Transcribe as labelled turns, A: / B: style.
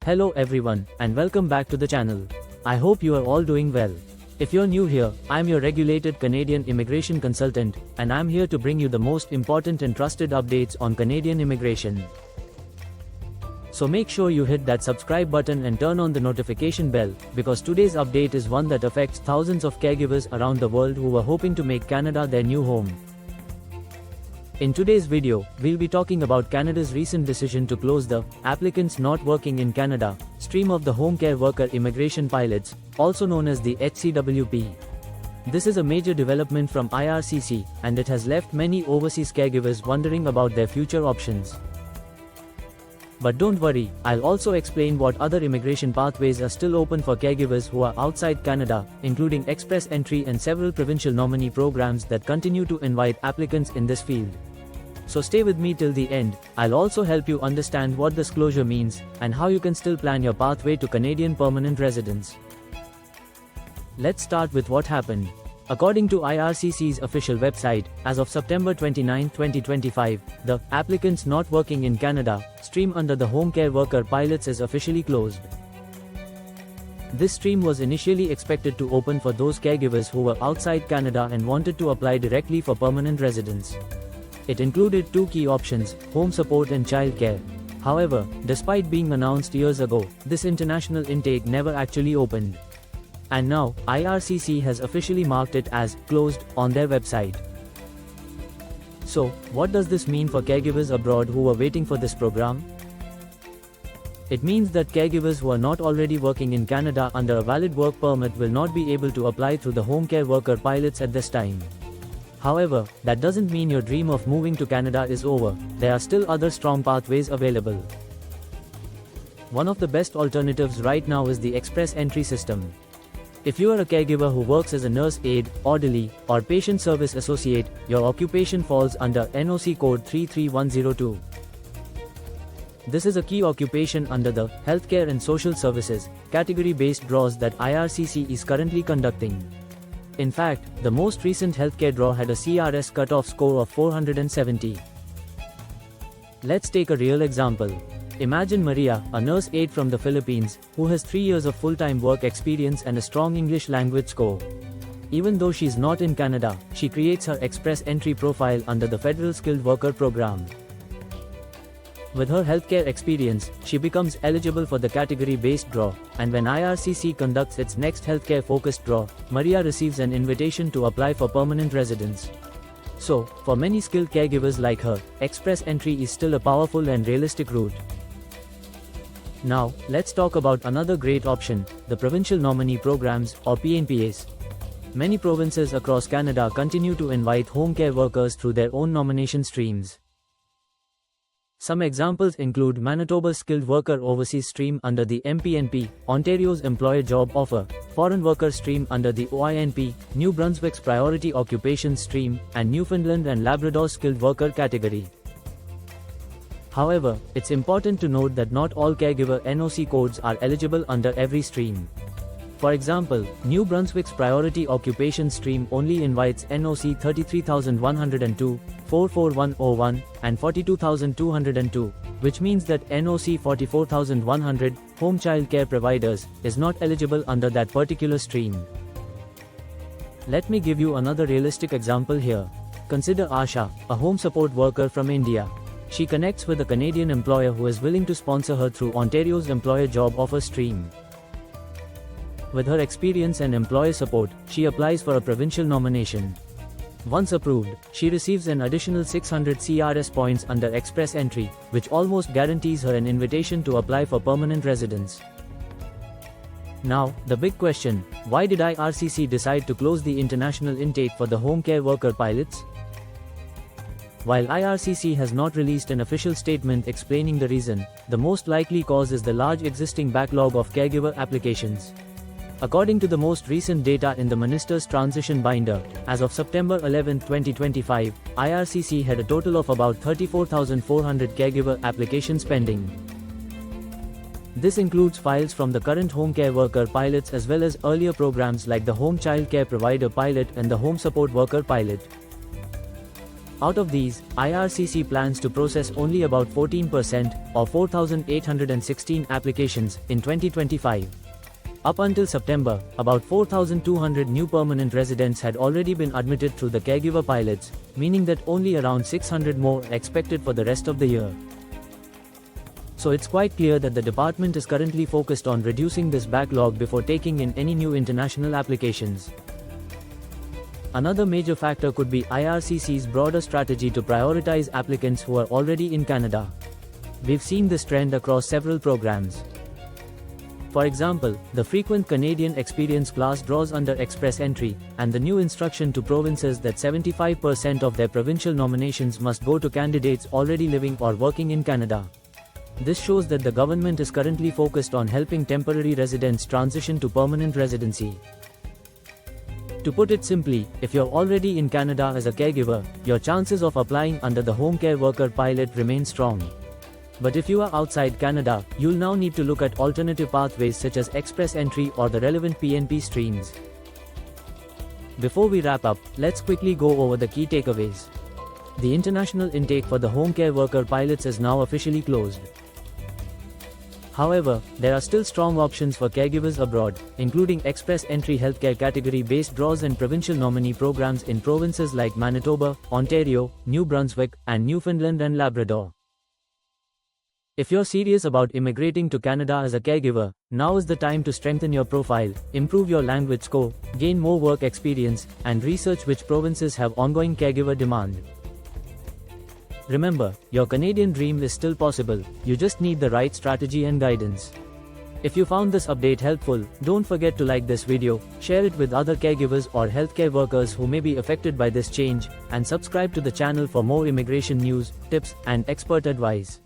A: Hello everyone, and welcome back to the channel. I hope you are all doing well. If you're new here, I'm your regulated Canadian immigration consultant, and I'm here to bring you the most important and trusted updates on Canadian immigration. So make sure you hit that subscribe button and turn on the notification bell, because today's update is one that affects thousands of caregivers around the world who were hoping to make Canada their new home. In today's video, we'll be talking about Canada's recent decision to close the Applicants Not Working in Canada stream of the Home Care Worker Immigration Pilots, also known as the HCWP. This is a major development from IRCC, and it has left many overseas caregivers wondering about their future options. But don't worry, I'll also explain what other immigration pathways are still open for caregivers who are outside Canada, including express entry and several provincial nominee programs that continue to invite applicants in this field. So stay with me till the end. I'll also help you understand what this closure means, and how you can still plan your pathway to Canadian permanent residence. Let's start with what happened. According to IRCC's official website, as of September 29, 2025, the Applicants Not Working in Canada stream under the Home Care Worker Pilots is officially closed. This stream was initially expected to open for those caregivers who were outside Canada and wanted to apply directly for permanent residence. It included two key options, home support and childcare. However, despite being announced years ago, this international intake never actually opened. And now, IRCC has officially marked it as closed on their website. So, what does this mean for caregivers abroad who were waiting for this program? It means that caregivers who are not already working in Canada under a valid work permit will not be able to apply through the Home Care Worker Pilots at this time. However, that doesn't mean your dream of moving to Canada is over. There are still other strong pathways available. One of the best alternatives right now is the express entry system. If you are a caregiver who works as a nurse aide, orderly, or patient service associate, your occupation falls under NOC code 33102. This is a key occupation under the Healthcare and Social Services category-based draws that IRCC is currently conducting. In fact, the most recent healthcare draw had a CRS cutoff score of 470. Let's take a real example. Imagine Maria, a nurse aide from the Philippines, who has 3 years of full-time work experience and a strong English language score. Even though she's not in Canada, she creates her express entry profile under the Federal Skilled Worker Program. With her healthcare experience, she becomes eligible for the category-based draw, and when IRCC conducts its next healthcare-focused draw, Maria receives an invitation to apply for permanent residence. So, for many skilled caregivers like her, express entry is still a powerful and realistic route. Now, let's talk about another great option, the Provincial Nominee Programs, or PNPAs. Many provinces across Canada continue to invite home care workers through their own nomination streams. Some examples include Manitoba's Skilled Worker Overseas Stream under the MPNP, Ontario's Employer Job Offer, Foreign Worker Stream under the OINP, New Brunswick's Priority Occupations Stream, and Newfoundland and Labrador's Skilled Worker category. However, it's important to note that not all caregiver NOC codes are eligible under every stream. For example, New Brunswick's Priority Occupation Stream only invites NOC 33102, 44101, and 42202, which means that NOC 44100, Home Child Care Providers, is not eligible under that particular stream. Let me give you another realistic example here. Consider Asha, a home support worker from India. She connects with a Canadian employer who is willing to sponsor her through Ontario's Employer Job Offer stream. With her experience and employer support, she applies for a provincial nomination. Once approved, she receives an additional 600 CRS points under express entry, which almost guarantees her an invitation to apply for permanent residence. Now, the big question, why did IRCC decide to close the international intake for the Home Care Worker Pilots? While IRCC has not released an official statement explaining the reason, the most likely cause is the large existing backlog of caregiver applications. According to the most recent data in the Minister's Transition Binder, as of September 11, 2025, IRCC had a total of about 34,400 caregiver applications pending. This includes files from the current Home Care Worker Pilots as well as earlier programs like the Home Child Care Provider Pilot and the Home Support Worker Pilot. Out of these, IRCC plans to process only about 14% or 4,816 applications in 2025. Up until September, about 4,200 new permanent residents had already been admitted through the caregiver pilots, meaning that only around 600 more are expected for the rest of the year. So it's quite clear that the department is currently focused on reducing this backlog before taking in any new international applications. Another major factor could be IRCC's broader strategy to prioritize applicants who are already in Canada. We've seen this trend across several programs. For example, the frequent Canadian experience class draws under express entry, and the new instruction to provinces that 75% of their provincial nominations must go to candidates already living or working in Canada. This shows that the government is currently focused on helping temporary residents transition to permanent residency. To put it simply, if you're already in Canada as a caregiver, your chances of applying under the Home Care Worker pilot remain strong. But if you are outside Canada, you'll now need to look at alternative pathways such as express entry or the relevant PNP streams. Before we wrap up, let's quickly go over the key takeaways. The international intake for the Home Care Worker pilots is now officially closed. However, there are still strong options for caregivers abroad, including express entry healthcare category-based draws and provincial nominee programs in provinces like Manitoba, Ontario, New Brunswick, and Newfoundland and Labrador. If you're serious about immigrating to Canada as a caregiver, now is the time to strengthen your profile, improve your language score, gain more work experience, and research which provinces have ongoing caregiver demand. Remember, your Canadian dream is still possible, you just need the right strategy and guidance. If you found this update helpful, don't forget to like this video, share it with other caregivers or healthcare workers who may be affected by this change, and subscribe to the channel for more immigration news, tips, and expert advice.